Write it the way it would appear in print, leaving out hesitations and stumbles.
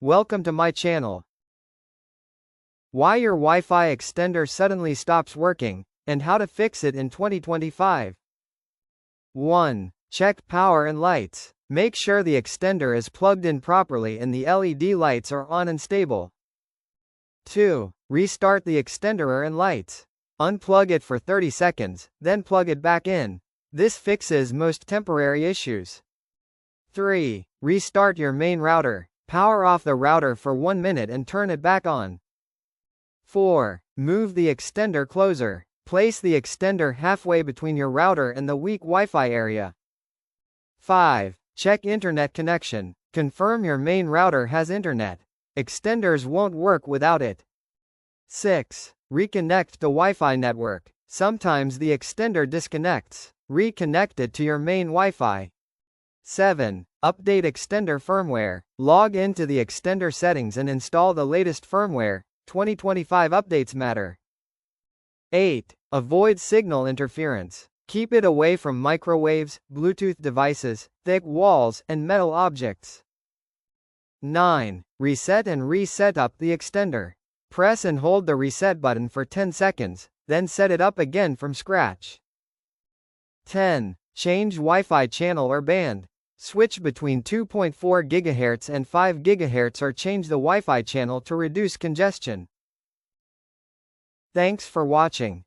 Welcome to my channel. Why your Wi-Fi extender suddenly stops working, and how to fix it in 2025. 1. Check power and lights. Make sure the extender is plugged in properly and the LED lights are on and stable. 2. Restart the extender and lights. Unplug it for 30 seconds, then plug it back in. This fixes most temporary issues. 3. Restart your main router. Power off the router for 1 minute and turn it back on. 4. Move the extender closer. Place the extender halfway between your router and the weak Wi-Fi area. 5. Check internet connection. Confirm your main router has internet. Extenders won't work without it. 6. Reconnect the Wi-Fi network. Sometimes the extender disconnects. Reconnect it to your main Wi-Fi. 7. Update extender firmware. Log into the extender settings and install the latest firmware. 2025 updates matter. 8. Avoid signal interference. Keep it away from microwaves, Bluetooth devices, thick walls, and metal objects. 9. Reset and reset up the extender. Press and hold the reset button for 10 seconds, then set it up again from scratch. 10. Change Wi-Fi channel or band. Switch between 2.4 GHz and 5 GHz or change the Wi-Fi channel to reduce congestion. Thanks for watching.